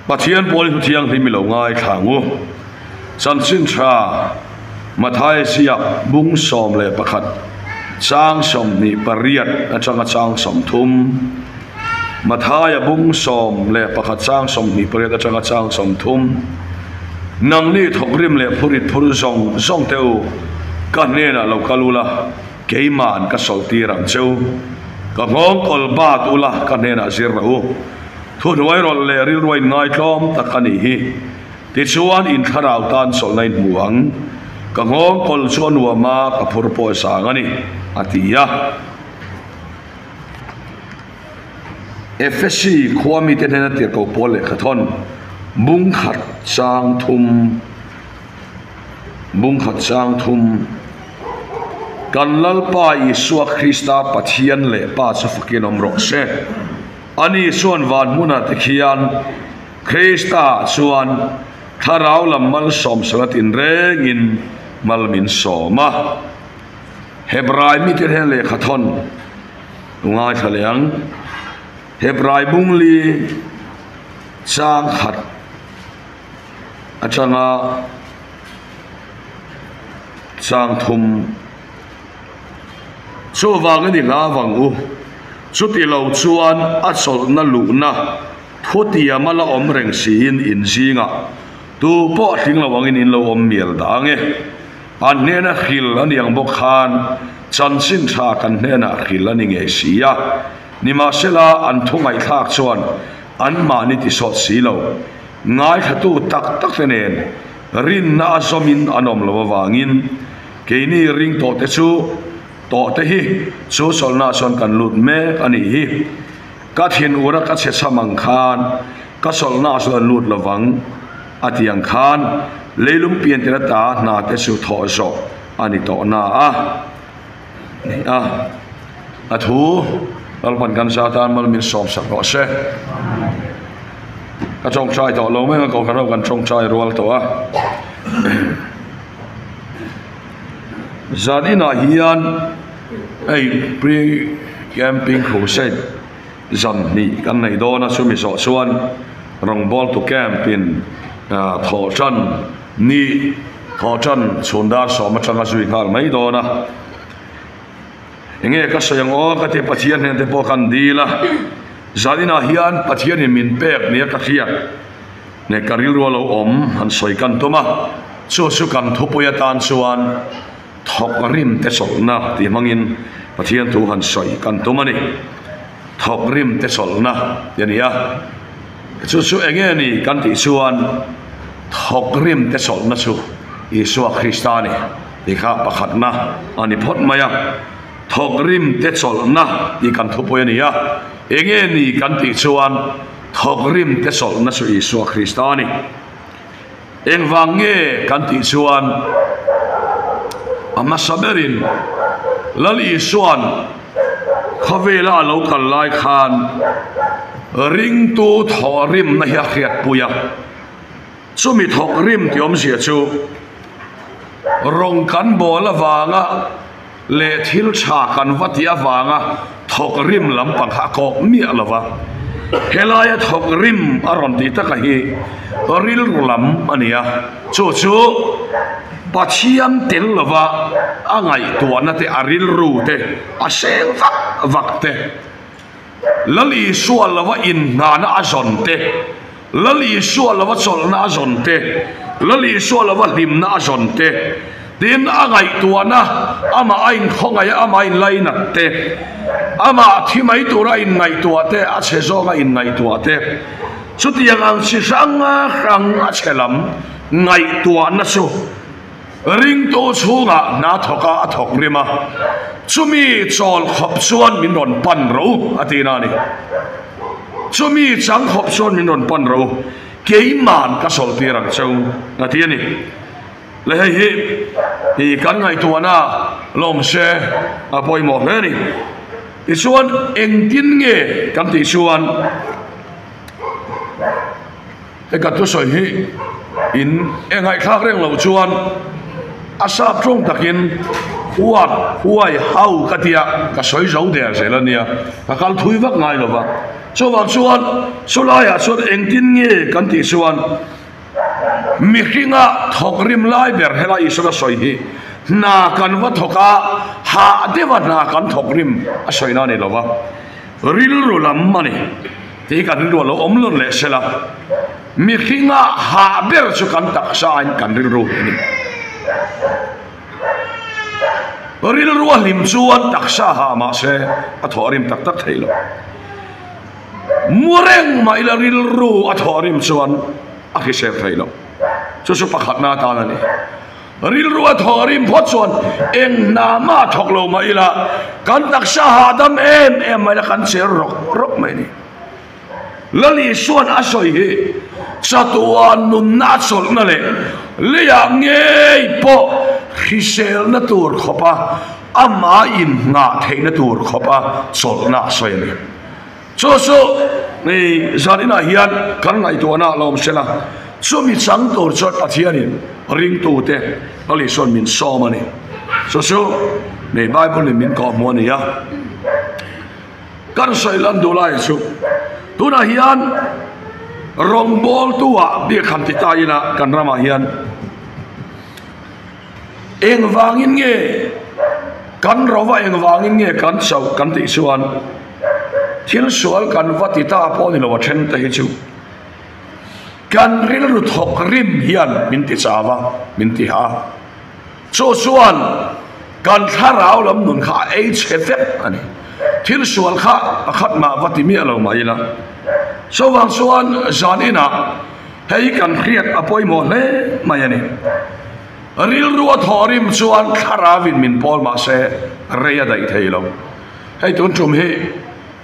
Pathian poli thu thiang hi mi lo ngai thangu chan sin tha mathai siap bung som le pakhat chang som ni pariat atanga chang som thum mathai bung som le pakhat chang som ni pariat atanga chang som thum nang ni thokrim le phurit phuru zong teu ka nena lo kalula keiman ka solti ram cheu ka ngong kol bat ula ka nena zir ro thu noi rol le ril roi ngai tlom takani hi ti chuan in tharau tan sol nai muang ka ngong kol chuan wa ma ka phur po sang ani atia FSC khwami te na tir ko pole khathon bung khat sang thum kan lalpa Isua Krista Pathian le pa safakin omro se ani suan van muna tikhian Krista suan tharau lamal som salat in rengin malmin soma Hebrai mi te le khathon ngai thaleang Hebrai bungli sang khat achanga sang thum chu wang ni la wang u chu ti lo chuan a sol na lu na thutia mala om reng sin in zinga tu po thing lo wangin in lo om miel dange an ne na khil aniang bok khan chan sin tha kan ne na khil ani nge sia ni ma sela an thungai thak chuan an ma ni ti sot si lo ngai thatu tak tenen rin na zomin anom lo wangin keini ring to te chu to te hi chu solna son kan lut me ani hi ka thin ura ka che samang khan ka solna son lut lawang atiang khan leilum pian te ta na te chu tho zo ani to na a ni a athu alpan kan satan mal min som sak ro se ka chong chai to lo me ko kan chong chai rual to a zanina hian ei pre camping crusade zan ni kan nei do na sumi so chuan rong bol to camp in tho chan ni tho chan chunda so ma changa zui ngal mai do na enge ka sayang o ka te pathian hen te po kan dila zanina hian pathian in min pek ni ka khiat ne karil rolo om han soi kan toma chu kan thupuya tan chuan thok rim te solna ti mangin pathian tu han soi kan tumani thok rim te solna yania chu enge ni kan ti chuan thok rim te solna chu Isua Kristani ti kha pakhat na ani phot maya thok rim te solna ti kan thupuya ni ya enge ni kan ti chuan thok rim te solna chu Isua Kristani engwange kan ti chuan ama saberin lali suan khavela lo kal lai khan ring tu thorim na ya khiat puya chumi thok rim tiom sia chu rong kan bola wanga le thil cha kan watia wanga thok rim lam pang kha ko mi alawa helaya thok rim aron ti ta ka hi ril rulam ania chu Pathian tel lova angai tuana te aril ru te aseng vak te lali sual lova in nana azon te lali sual lova sol na azon te lali sual lova lim na azon te din angai tuana ama ain khongai ama in laina te ama thimai tura in ngai tuate a chezonga in ngai tuate chutiang ang si sanga khang a chelam ngai tuana chu ring to chunga na thoka athok rima chumi chol khop chuan min ron pan ro atina ni chumi chang khop chuan min ron pan ro keiman ka sol tirang chau atiani le hi kan ngai tuana lom se apoi mo ni i chuan eng tin nge kan ti chuan e ka tu soi hi in engai khak reng lo chuan asap trong takin huai hau katia ka soi zo der selania ka kal thui vak ngai lova so wang chuan solaya chuan engtin nge kan ti chuan mi hinga thok rim lai ber hela isora soi hi na kan wa thoka ha dewa na kan thok rim a soina ni lowa ril ru lam mani ti kan ru lo om lon le sela mi hinga ha ber chu kan tak sa an kan ril ru ni ril ru lim chuan tak sa ha ma se a thorim tak tak thailo mureng mai la ril ru a thorim chuan a ki se thailo chu chu pakhat na ta ni ril ru a thorim phot chuan eng na ma thok lo mai la kan tak sa ha dam em mai la kan se rok mai ni lali suan a soi hi satuan nun na chol na le leya ngei po khisel na tur khopa ama in nga theina tur khopa chol na soi ni so ni zarina hian kan ngai to na lom sela so mi chang tur chot athianin ring tu te ali son min so mani so ni bible min ko mo ni ya kan soi lan du lai chu tu na hian rong bol tua bi kham ti ta ina kan rama hian eng wangin nge kan rowa eng wangin nge kan chau kan ti chuan thil sual kan vati ta pon ni lo then te hi chu kan ril ru thok rim hian min ti chawa min ti ha so chuan kan tharau lam nun kha ei chefet ani thil sual kha akhat ma vati mi alo mai la so wang chuan zanina hei kan khiat apoi mo le mai ani ril ru thorim chuan kharawin min pol ma se reya dai theilo hei tun tum hi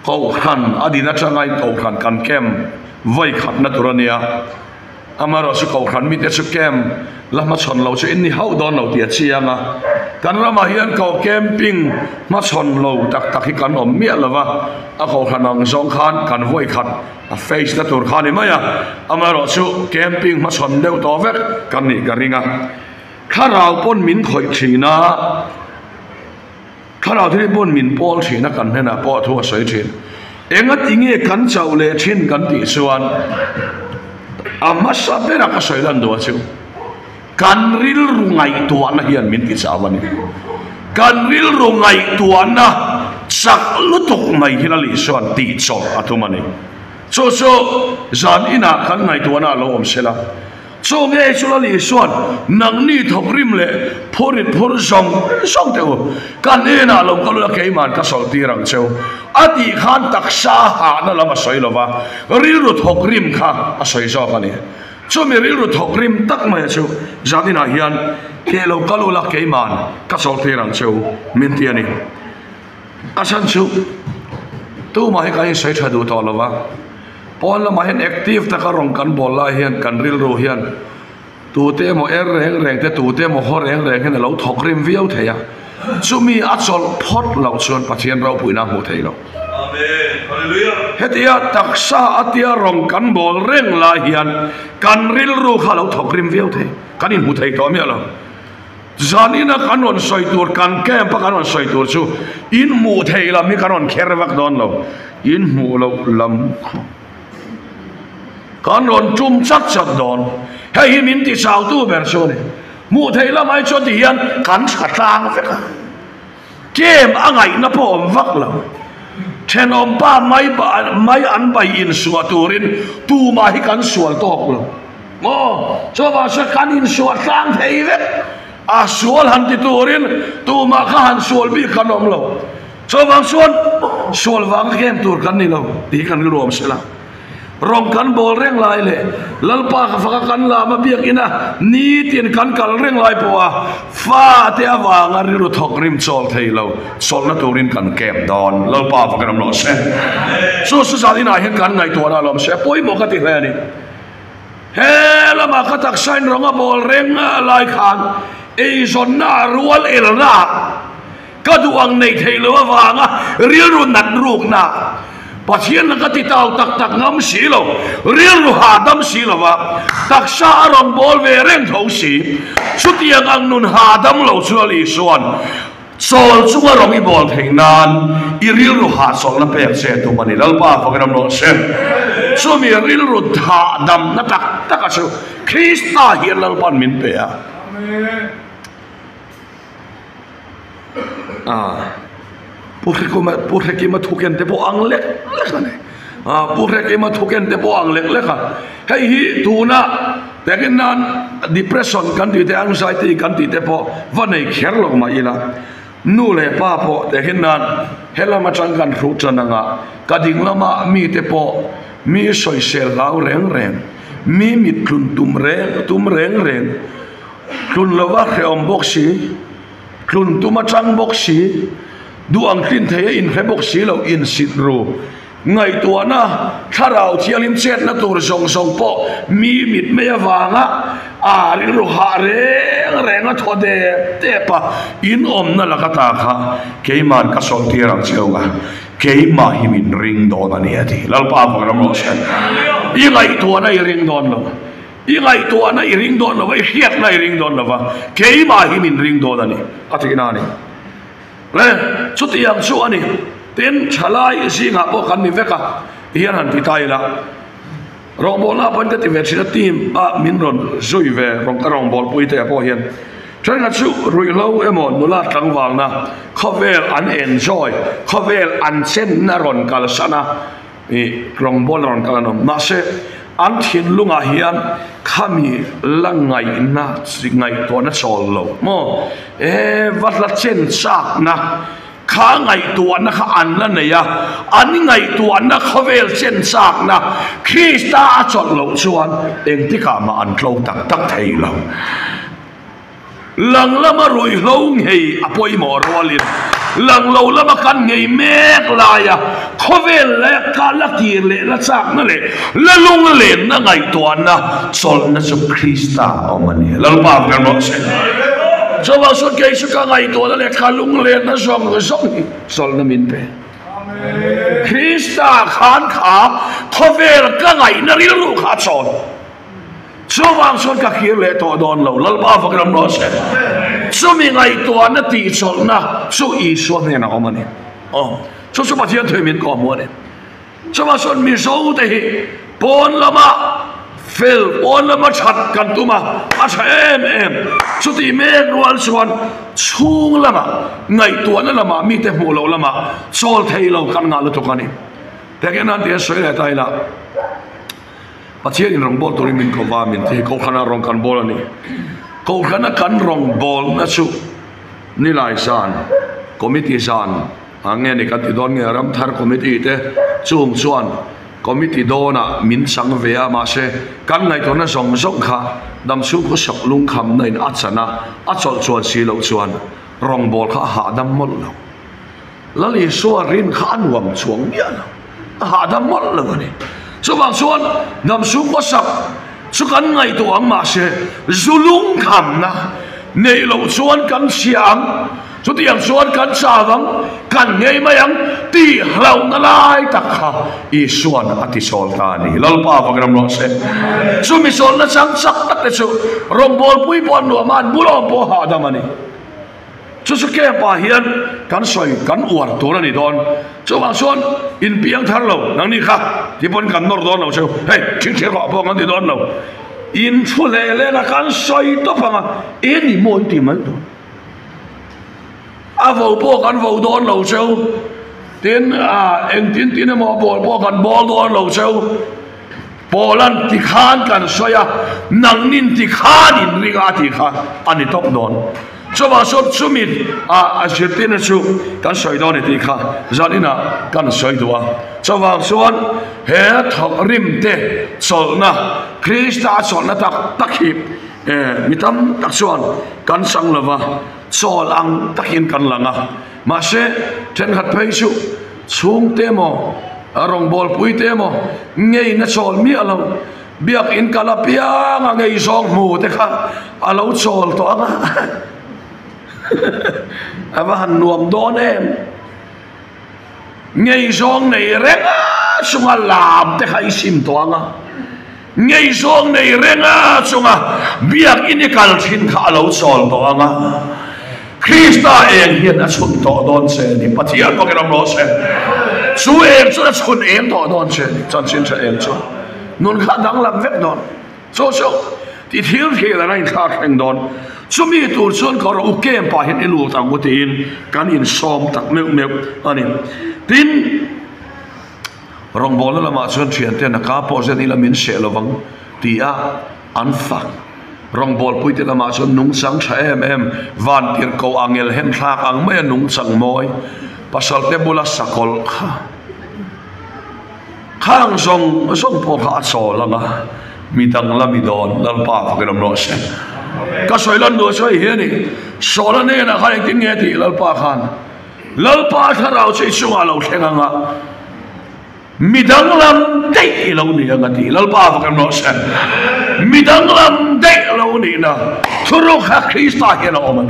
kau khan adina changai kau khan kan kem vai khat na turania amaro su kau khan mi te su kem lama chon lo chu inni hau don lo tia chianga kan rama hian kau camping ma chon lo tak tak hi kan om mi lawa a kau khan ang zong khan kan voi khat a face na tur khan ni maya amaro su camping ma chon deu to vek kan ni garinga kharau pon min khoi thina kharau thri pon min pol thina kan hena po thu a soi thin enga tinge kan chau le thin kan ti chuan amma sabera ka soilan do chu kan ril rungai tuana hian min ti chawani kan ril rungai tuana sak lutuk mai hilali chuan ti chol athumani so zan ina kan ngai tuana lo om sela so nge chulali chuan nang ni thok rim le phorit phor song teu kan ena lo kalula keiman ka sol ti rang cheu ati khan tak sa ha na lama soilova ril ru thok rim kha a soi zo ka ni so me ril ru thok rim tak mai chu zadina hian ke lo kalula keiman ka sol ti rang cheu min ti ani asan chu tu mai ka hi soi thadu to lova pon la ma hian active ta ka rong kan bol la hian kan ril ru hian tu te mo reng te tu te mo ho reng hen lo thok rim viau theya chumi a chol phot lo chuan pathian ro puina mu theilo amen hallelujah hetia taksa atia rong kan bol reng la hian kan ril ru kha lo thok rim viau the kan in mu thei to mi lo zanina kanon soi tur kan kem pa kanon soi tur chu in mu thei la mi kanon kher vak don lo in mu lo lam kan ron chum chat don hei min ti sau tu ber so ni mu thei la mai cho ti hian kan khatang veka kem angai na po om vak lo thenom pa mai an bai in suwa turin tu ma hi kan sual tok lo mo cho ba sa kan in sual tang thei ve a sual han ti turin tu ma kha han sual bi kanom lo cho wang sual wang kem tur kan ni lo ti kan rom sela rong kan bol reng lai le lalpa ka faka kan la ma biak ina ni tin kan kal reng lai poa fa te awang ari ru thok rim chol theilo sol na turin kan kem don lalpa fa kan lo se so salina hen kan ngai to na lom se poi mo ka ti he ni he la ma ka tak sain ronga bol reng lai khan e zon na rual el na ka duang nei theilo awanga ril ru nat ruk na pathian na kati tau tak ngam si lo ril ru hadam si lo wa tak sa arong bol ve reng tho si chutiang ang nun hadam lo chuali suan sol chunga rongi bol theinan iril ru ha sol na pek se tu mani lalpa phagram no se so mi ril ru tha dam na tak tak asu Krista hian lalpan min pe a purhe ki ma thuken te po ang lek lek ne purhe ki ma thuken te po ang lek lek hei hi tuna pekin nan depression kan ti te anxiety kan ti te po vanei kher lo ma ila nu le pa po te hin nan hela ma chang kan ru chananga kading lama mi te po mi soi sel lau reng reng mi mit klun tum reng reng klun lawa kheom boxi klun tuma chang boxi duang tin the in he boxi lo in sit ru ngai tua na tharau thialim chet na tur song song po mi mit me awanga ri ru ha reng a thode te pa in om na lakata kha keiman ka sol tirang cheunga keima himin ring don ani ati lalpa program lo sen i ngai tua na i ring don lo i ngai tua na i ring don lo i hiat na i ring don lo wa keima himin ring don ani ati na ni le chutiang chu ani ten chalai singa po kan ni veka hian han pitai la rong bol na pan te ve china team a min ron zui ve rong bol pui te po hian changa chu rui lo emon nula tangwal na khovel an enjoy khovel an chen na ron kal sana i rong bol ron kal no ma se an thin lunga hian khami langai na singai to na chol lo mo vatla chen sak na kha ngai tuan na kha an la ne ya an ngai tuan na khovel chen sak na Krista a chot lo chuan eng ti ka ma an tlo tak tak thei lo lang lama rui lo ngei apoi mo rolin lang lo lama kan ngei mek la ya khovel le ka la tir le la chak na le la lung le na ngai tuan na chol na chu Krista omani lal pa kan mo se so wa so ke su ka ngai to le khalung le na song sol na min pe Krista khan kha khovel ka ngai na ri ru kha chon so wa so ka khir le to don lo lal ba fakram no se so mi ngai to na ti chol na so i so ne na omani so pa thian thoi min ko mo ne so wa so mi so te hi pon lama fel on lama chat kan tuma a em chuti me rual chuan chung lama ngai tuan lama mi te mu lo lama chol thei lo kan nga lo to kani taken an te soi la tai la pathian in rong bol torin min ko wa min te ko khana rong kan bol ani ko khana kan rong bol na chu ni lai san committee san ange ni kan ti don nge ram thar committee te chung chuan committee dona min sang vea ma se kan ngai to na song song kha dam chu ko sok lung kham nain achana a chol chuan si lo chuan rong bol kha ha dam mol lo lali so rin kha anwam chuang ya ha dam mol lo ni so bang chuan dam chu ko sak chu kan ngai to ang ma se zulung kham na nei lo chuan kan siam chút tiếng xuân cắn xa vắng cắn ngay mà yang ti lâu na lai tak ha i xuân ati sol ta ni lal pa pa gram lo se su mi sol na sang sak tak te su rom bol pui pon no man bulom po ha da mani su ke pa hian kan soi kan uar to ni don chu wang xuân in piang thar lo nang ni kha ti pon kan nor don lo se hey ching che ro po ngan ti don lo in chu le na kan soi to pa ma e ni mon ti man do a vô po kan vô don lo sâu tin em tin em mò po kan bol don lo sâu polan ti khan kan soya nang nin ti khan in ringa ti khan ani top don so ba so sumit a sirtin su kan soi don ti khan zanina kan soi doa so ba suan he thok rim te solna Krista solna tak hip mitam tak suan kan sang lava sol ang takin kan langa mase ten hat paisu chung te mo rong bol pui te mo ngei na sol mi alo biak in kalapia nga ngei song mu te kha alo sol to anga ava han nuam don em ngei song nei renga sunga lam te kha isim to anga ngei song nei renga sunga biak in kal thin kha alo sol to anga Krista eng hiền đã chun to don se ni pathian pa kenam lo se chu eng chu đã chun eng to don se ni chan sin se eng chu nun kha dang lam vek don so ti thil thil la nai kha kheng don chu mi tur chun ko ro kem pa hin ilu tang ko tin kan in som tak meu ani tin rong bol la ma chun thian te na ka po se ni la min se lovang ti a an phang rong bol pui te la ma chun nung sang tha em van tir ko angel hem thak ang me nung sang moi pasal te bula sakol kha khang song po kha so la nga mi dang la mi don lal pa fa ke no se ka soi lan do soi he ni so la ne na khai tin nge ti lal pa khan lal pa tha rao che chu lo thenga nga mi dang lam dei lo ni nga ti lal pa fa ke no se mi dang lam dei lo ni na thuru kha Krista he no man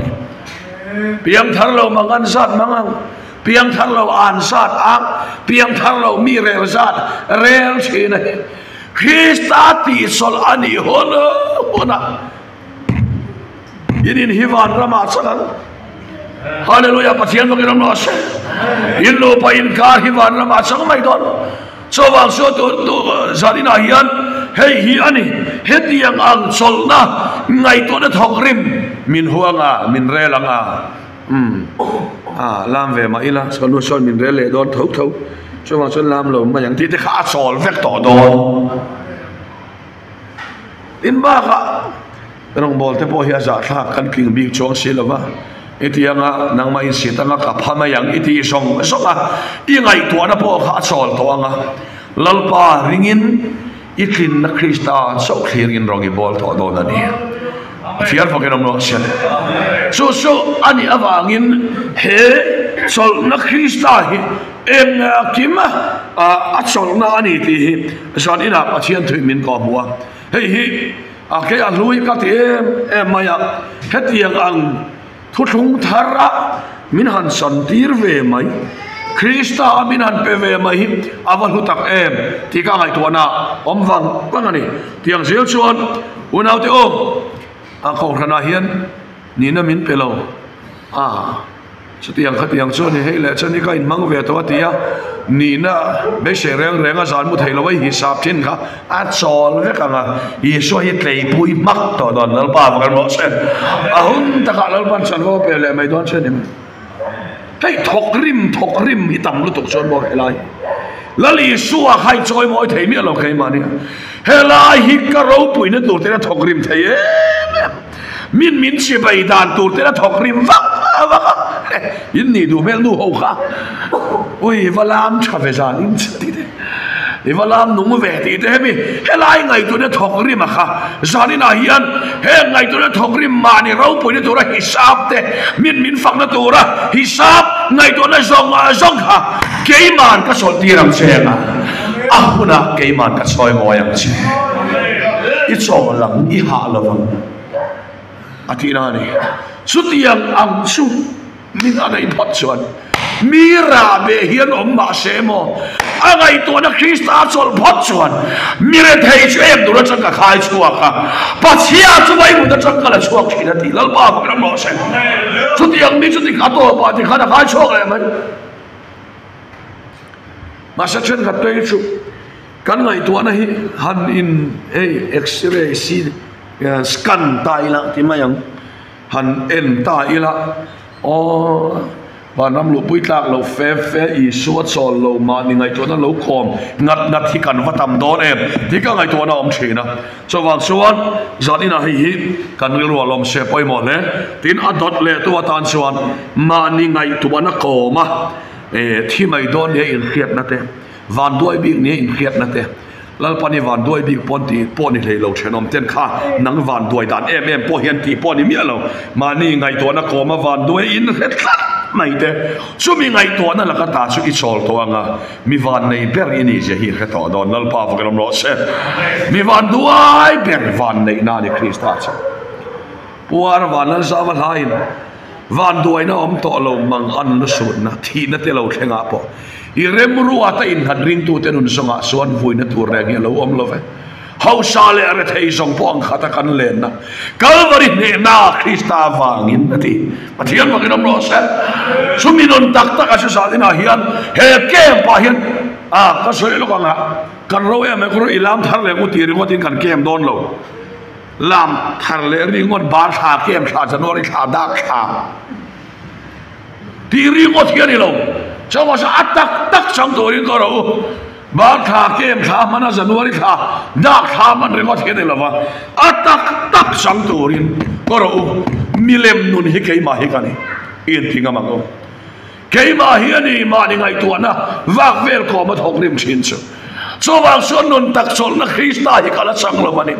piang thar lo mangan sat mangang piang thar lo an sat ak piang thar lo mi rel sat rel chi na Krista ti sol ani hona inin hivan rama sanan hallelujah pathian mo kinom no se in lo pa in ka hivan rama sang mai don so wang so tu zarina hian hei hi ani hetiang ang sol na ngai to na thok rim min huanga min relanga lam ve ma ila solution min rele don thau cho mà xuân lam lồm mà những thứ khác sỏi vét tỏ đồ in ba cả rong bol te po hiya za tha kan king big chong silova etianga nang mai sitanga ka phama yang iti song songa i ngai to na po kha sol to anga lalpa ringin itlin na Krista so clear in rongi bol to do na ni fiar fa kenom no sel so ani awangin he sol na Krista hi em kima sol na ani ti san ina pathian thui min ko bua hei hi cái anh lui cái thì em mày hết tiền ăn thu thung thara min han san tir về mày Krista min han pe về mày aval hutak em thì cái ngày tuần na vang anh tiếng diêu chuan unau te om câu thana hiền nina min pe lo so tiang khat tiang chuan hei le chani ka in mang ve to tia nina be se reng a zan mu thei lo hi sap thin kha a chol ve ka nga hi so hi tlei pui mak to don lal pa kan mo sen a hun ta ka lal pan san ho pe le mai don chen em hei thok rim hi tam lu tok chon mo helai lali suwa khai choi mo thei mi lo khai ma ni helai hi ka ro pui na tur te na thok rim thei min chi bai dan tur te na thok rim vak in ni du mel nu ho kha oi valam chave jan in ti de valam nu ve ti de mi helai ngai tu na thok rim kha janina hian he ngai tu na thok rim ma ni ro pui ni tu ra hisab te min fak na tu ra hisab ngai tu na zong kha keiman ka sol ti ram chenga ahuna keiman ka soi mo yang chi i chong lang i ha lovang atina ni sutiang ang su min anai pot chuan mira be hian ma semo angai to na Krista chol pot chuan mire thei chu em du ra chang ka khai chuwa kha pachia chu bai mu da chang ka la chuak thina ti lal ba ka mo sen sutiang mi chu ti ka to ba ti kha da khai chuak le mai ma sa chen ka tei chu kan ngai to na hi han in x-ray si scan tai la ti ma yang han en ta ila bà năm lũ bụi lạc lũ phê ý suốt sổ lũ mà ni ngày tuần nó lũ khom ngặt thì cần phát tầm đón em thì các ngày tuần nó ông chỉ na cho vàng suốt giờ đi nào hi cần cái lúa lom xe bơi mòn đấy tin ăn đốt lệ tu tan suốt mà ni ngày tuần nó cổ mà thì mày đón để in khiết na thế van đuôi bị này in khiết na thế lal pani van đuôi bị pon thì lâu chuyện ông tên kha nắng van đuôi đàn em po hiền thì pon thì miết lâu mà ni ngày tuần nó cổ mà van đuôi in hết mai te chu mi ngai to na la ka ta chu ki chol to anga mi van nei ber ini je hi kha to don lal pa fa kam ro se mi van duai ber van nei na ni Krista cha puar van na sa va hain van duai na om to lo mang an na su na thi na te lo thenga po i rem ru ata in han ring tu te nun songa suan vui na tur re nge lo om lo ve hau sa le are thei song pong khata kan len na Calvary ne na Krista wangin ati pathian makinom ro se suminon tak tak asa sa dina hian he kem pa hian ka soi lo ka kan ro ya me ko ilam thar le ko ti ri ko tin kan kem don lo lam thar le ri ngot bar tha kem tha janori tha dak tha ti ri ngot hian ni lo chawa sa atak tak sang to rin ko ro bar tha kem tha mana janori tha dak tha man ri ngot hian ni lo wa atak tak sang to rin ko ro milem nun hi kai ma hi kani in thinga ma ko cái mà hiền đi mà đi ngày tuần na vác về có một học niệm xin sự cho vang xuân nôn tắc xuân na Krista hi cả là sang lo vani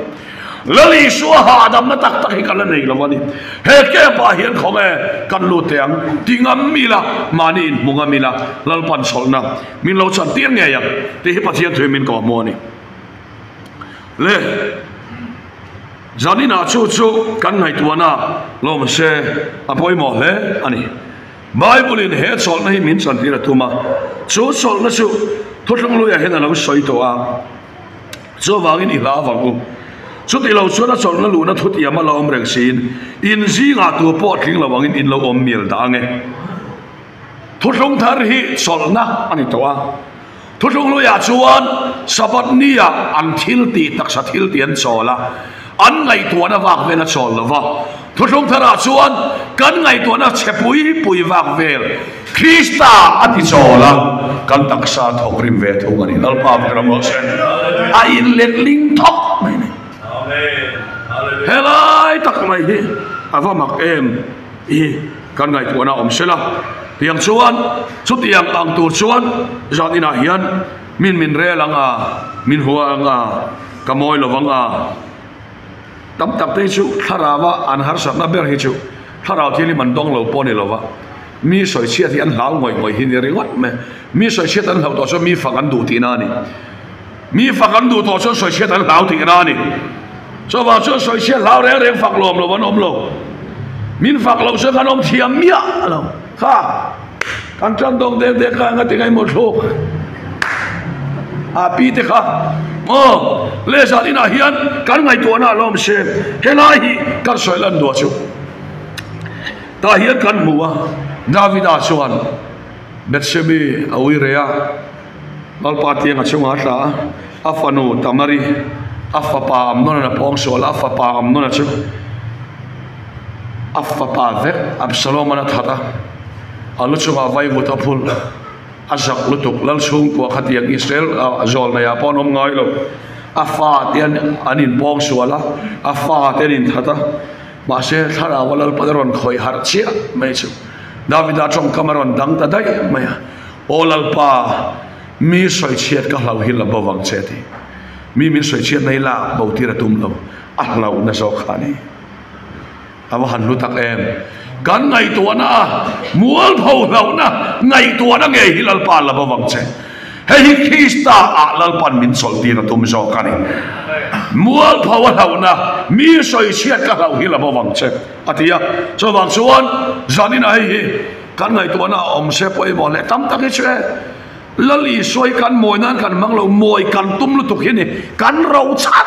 lali xua hà đam na tắc tắc hi cả là này lo vani hết cái mà hiền không nghe căn lụt tiếng tiếng âm mi la mà đi mùng âm mi la lal pan sol na min lo chan tiếng nghe yang thì hết pasien thuê min có mua ni le Johnny na chu chu căn ngày tuần na lo mà xe apoi mò le ani Bible in he sol na hi min san tira tuma chu sol na chu thotlong lu ya hen na lo soi to a chu wangin I la wangu chu ti lo chu na sol na lu na thuti ama lo om reng sin in zi nga tu po thing lo wangin in lo om mil da nge thotlong thar hi sol na ani to a thotlong lu ya chuan sabat nia an thil ti tak sa thil tian chola an ngai tu na wak ve na chol lo wa thutlong thara chuan kan ngai tu na chepui pui wak vel Krista ati chola kan taksa thokrim ve thung ani lal pa gram lo sen a in let ling thok mai ne amen helai tak mai hi ava mak em I kan ngai tu na om sela tiang chuan chu tiang ang tur chuan zat ina hian min re langa min huanga kamoi lowanga tam tak te chu tharawa an har sat na ber hi chu tharau thili man dong lo poni lowa mi soi chia thi an hlau ngoi hin ringot me mi soi chia an hlau to so mi fakan du ti na ni mi fakan du to so soi chia an hlau ti na ni so wa so soi chia hlau reng fak lom lo wan om lo min fak lo so kan om thiam mia lo kha kan chan dong de ka nga ti ngai mo thok a pi te kha le sa ina hian kan ngai to na lom se helai hi kan soi lan do chu ta hian kan muwa Davida chuan Bethshebe awi rea malpa tiang achunga ta afanu tamari afapa amnon na pong sol afapa amnon chu afapa ve Absalom na thata alu chunga vai vutapul azak lutuk lal chung ko khatiang Israel azol na ya pon om ngai lo afa tian anin pong sola afa tenin thata ma se thara walal padaron khoi har chia mai chu Davida trong kamaron dang ta dai maya olal pa mi soi chiat ka hlau hil ba wang cheti mi soi chiat nei la bo ti ra tum lo a hlau na so khani awa han lu tak em kan ngai to na mual phau hlau na ngai to na nge hilal pa la ba wang che hei Krista a lal pan min sol ti ra tum so khani mual phau hlau na mi soi chiat ka hlau hil ba wang che atia so wang chuan zanin ai hi kan ngai to na om se poi bo le tam tak che lali soi kan moi nan kan mang lo moi kan tum lu tuk hi ni kan rau chan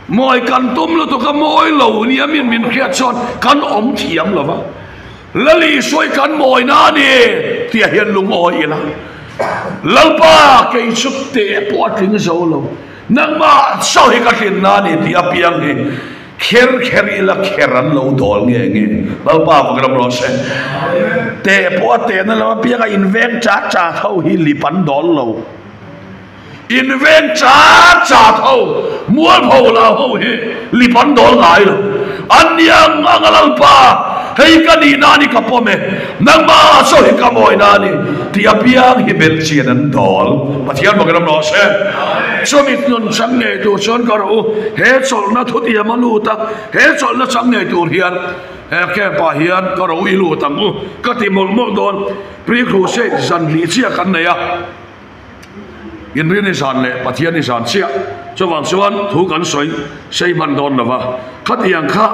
moi kan tum lu tuk ka moi lo ni min khiat chon kan om thiam lo wa lali soi kan moi na ni tia hian lung oi la lalpa ke chuk te po ting zo lo nang ma so hi ka tin na ni tia piang hi kher ila kheran lo dol nge lalpa program lo se te po te na la pia ka invent cha thau hi lipan dol lo invent cha thau mual phau la ho hi lipan dol ngai lo anyang angalalpa hei ka ni na ni ka pome nang ma so hi ka moi na ni tia piang hi bel chian an dol pathian program lo se so mit nun sang nge tu chon ka ro he chol na thuti amalu ta he chol na sang nge tu hian he ke pa hian ka ro i lu tang u ka ti mol mol don pri khu se zan li chia kan ne ya in rin ni san le pathian ni san chia cho wang chuan thu kan soi sei man don na wa khat yang kha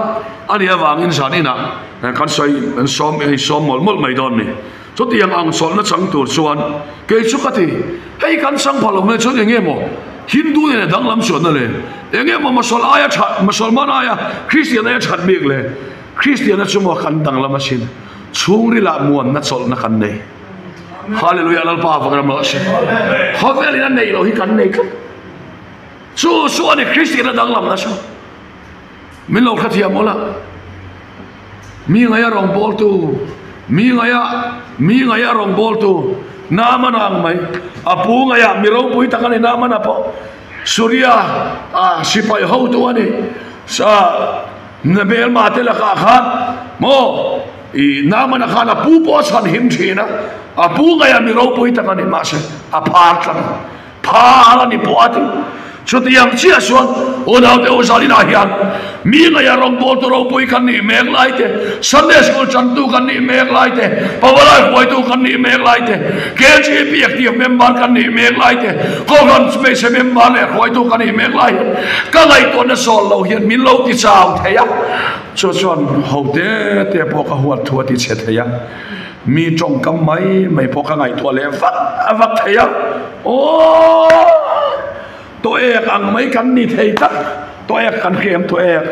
ani awang in san ina kan soi an som mol mol mai don ni cho tiang ang sol na chang tur chuan ke chu ka ti hei kan sang phalom ne chu nge mo Hindu này đang làm chuyện này anh em mà Musulman ai Christian ai chặt miệng này Christian nó chúng khăn đang làm chuyện chung đi làm muôn nó sol nó khăn này Hallelujah lal pa vang ramlo shi ho veli na nei lo hi kan nei kan su ani Christian na dang lam na sha min lo khathia mola mi ngaya rong bol tu mi ngaya rong bol tu na manang mai apu ngaya mi ro pui takane na mana po surya sipai ho tu ani sa nabel mate la ka khat mo na mana khana pu po san him thina apu ngaya mi ro pui takane ma se apar tlan phala ni po ati chutiang chia suan onau te usali na hian mi ngaya rong bol to ro pui kan ni mek lai te Sunday school chan tu kan ni mek lai te pawalai poi tu kan ni mek lai te KGP active member kan ni mek lai te kogan space member le poi tu kan ni mek lai ka lai to na sol lo hian min lo ti chau theya chuan ho te po ka huat thua ti che theya mi trong kam mai po ka ngai to le vak theya o to ek ang mai kan ni thei tak to ek kan khem to ek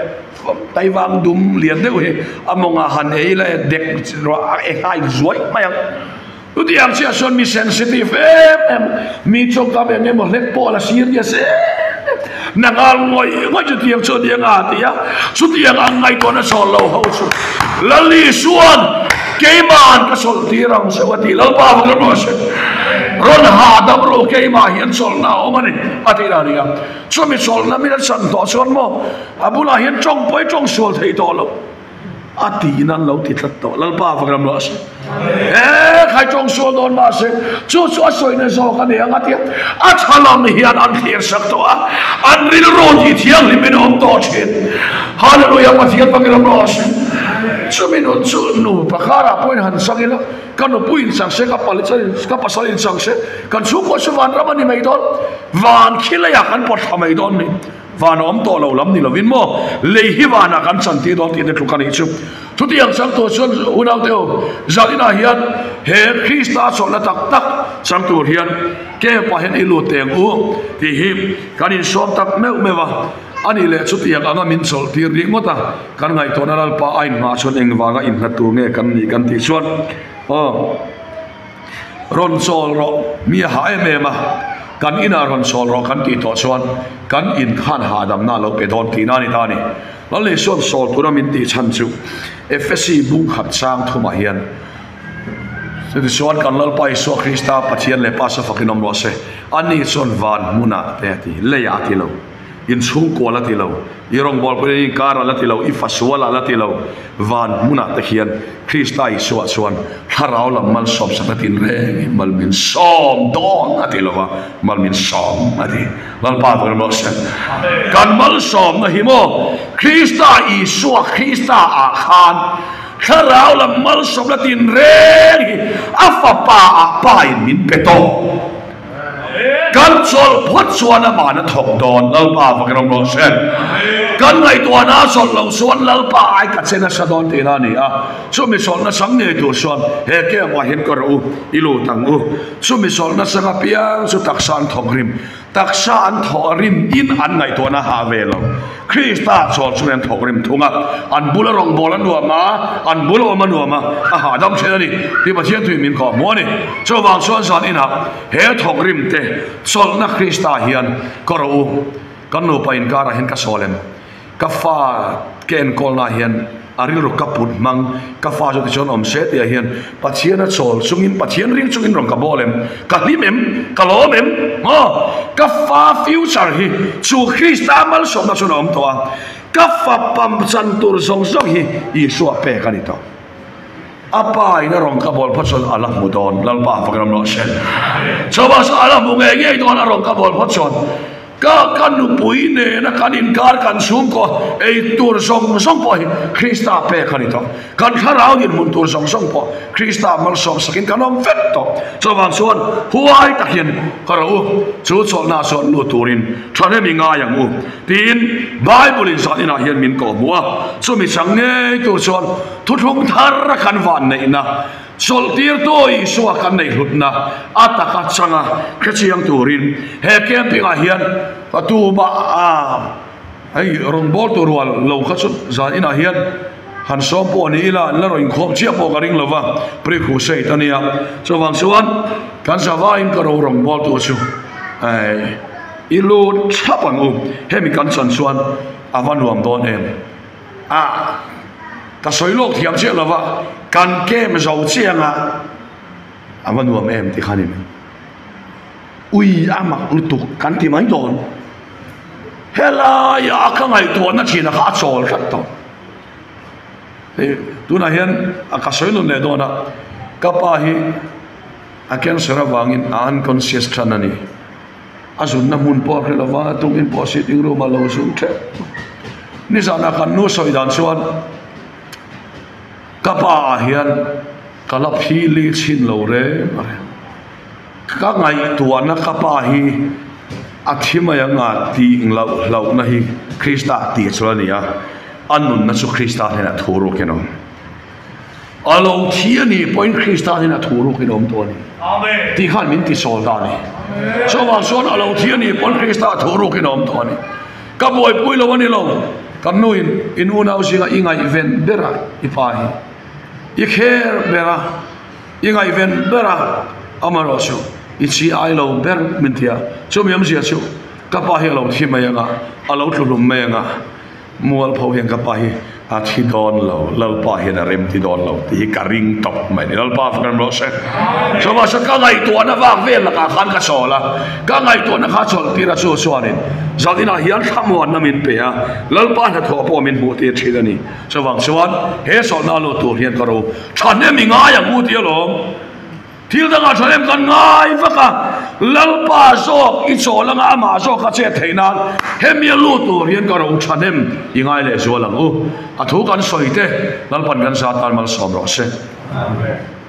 tai wang dum lian deuh he amonga han ei le dek ro e hai zoi mai tu diam sia son mi sensitive mi chok ka be mo lek po la serious nangal ngoi chu tiang cho dia nga tia chu tiang ang ngai ko na so lo ho chu lali suan keiman ka sol tirang se wati lal pa ba no se ron ha da bro keima hian sol na o mani atira ria so mi sol na mi na san to son mo abula hian chong poi chong sol thei to lo ati nan lo ti tlat to lal pa ba gram lo se khai chong sol don ma se chu soi na so ka ne anga ti a chalam hian an clear sak to an ril ro ti thiang li men om to chen hallelujah ma thian pa gram lo se Sumino nu pakara poin han sangila kan puin sang se ka palitsan ka pasalin sang se kan suko suwan ramani maidon van khilaya kan pot maidon ni van om to lo lam ni lovin mo lehi wana kan santi don ti de tukani chu tuti yang sang to son unau teo zalina hian he Krista so na tak sang tu hian ke pa hen ilu teng u ti him kan in som tak mewa ani le chutiang anga min sol tir ri ngota kan ngai to naral pa ain ma chon eng wanga in hatu nge kan ni kan ti chuan ron sol ro mi ha me ma kan ina ron sol ro kan ti to chuan kan in khan ha dam na lo pe don ti na ni ta ni le son sol tu ra min ti chan chu FSC bung khat chang thuma hian se ti chuan kan lal pai so Krista pathian le pa sa fakinom ro se ani chon van muna te ti le ya ti lo in chung ko la ti lo irong bol ko ni kar la ti lo I faswala la ti lo van muna ta hian Krista I so chuan harau lam mal som sa tin re mal min som don ati lo wa mal min som ati lal pa ko mo se kan mal som na hi mo Krista I so Krista a khan harau lam mal som la tin re afa pa a pa min peto kan sol phot suan ma na thok don lal pa va kan ro sen kan ngai to na sol lo suan lal pa ai ka chena sa don te na ni so mi sol na sang ne tu suan he ke wa hin ko ru ilu tang u so mi sol na sang piang su taksan thongrim taksan thorim in an ngai to na ha ve lo Krista sol suan thongrim thunga an bula rong bolan wa ma an bulo ma nu ma ha dam che ni ti ba chen tu min ko mo ni so wang suan san ina he thongrim te sol na Krista hian ko ro kan no pa in kara hen ka solem ka fa ken kol na hian aril ro kaput mang ka fa jo ti chon om se ti hian pathian a sol sungin pathian ring sungin rong ka bolem ka limem ka lomem mo ka fa future hi chu Krista mal som na chon om to ka fa pam chan tur song song hi I so pe ka ni to apa ina rong ka bol phachon ala mudon lal pa fakram no sen choba sa ala mu nge don rong ka bol phachon ka kan nu pui ne na kan in kar kan sum ko ei tur song po Krista pe kan ito kan tharau din mun tur song po Krista mal som sakin kanom vet to choba suan huai takin karo chu chol na so lu turin thane mi nga yang u tin Bible in sa ina hian min ko muwa chu mi sang nge tu chon thu thung thar kan van nei na sol tir toi suwa kan nei hutna ataka changa khrechiang turin he camping a hian atu ba ai rong bol tu rual lo kha chut zan ina hian han som po ni ila la roin khom chia po garing lova pre khu sei tania chawang chuan kan sawa in ka rong bol tu chu ai ilu chapang hemi kan chan chuan avanuam don em ta soilok thiam che lova kan kem zau chianga avanuam em ti khanin ui amak lutuk kan ti mai don hela ya ka ngai to na china kha chol khat to tu na hian ka soilon le dona ka pa hi aken sera wangin unconscious thanani azun na mun por ke lova tungin positive ro malo su the ni zana kan nu soidan chuan kapa hian kalap hi li chin lo re ka ngai tuana kapa hi athimaya nga ti lau na hi krista ti cholania anun na chu krista hena thuro keno alo thiani point krista hena thuro kenom to ni amen ti khan min ti sol da ni so wal son alo thiani point krista thuro kenom to ni ka boy pui lo ni lo kan nuin in una usinga inga event bera ipai ikher bera inga event bera amarosu ichi ai lo ber mintia chu miam sia chu ka pa hi lo thimaya nga alo tlulum me nga mual phau hian ka pa hi a thi don lo pa hian a rem ti don lo ti ka ring top mai ni lo pa kan lo se so ma sa ka ngai to na wak vel la ka khan ka sola ka ngai to na kha chol ti ra chu chuanin zadina hian thamon na min pe a lo pa na tho po min bu ti thilani so wang chuan he so na lo tu hian ka ro than mi nga ya mu ti lo thil da nga tholem kan ngai vaka lalpa zok i cholanga ama zok a che theinan hemia lu tu rian ka ro thanem ingai le zolang u athu kan soite lalpan kan sa tan mal som ro se amen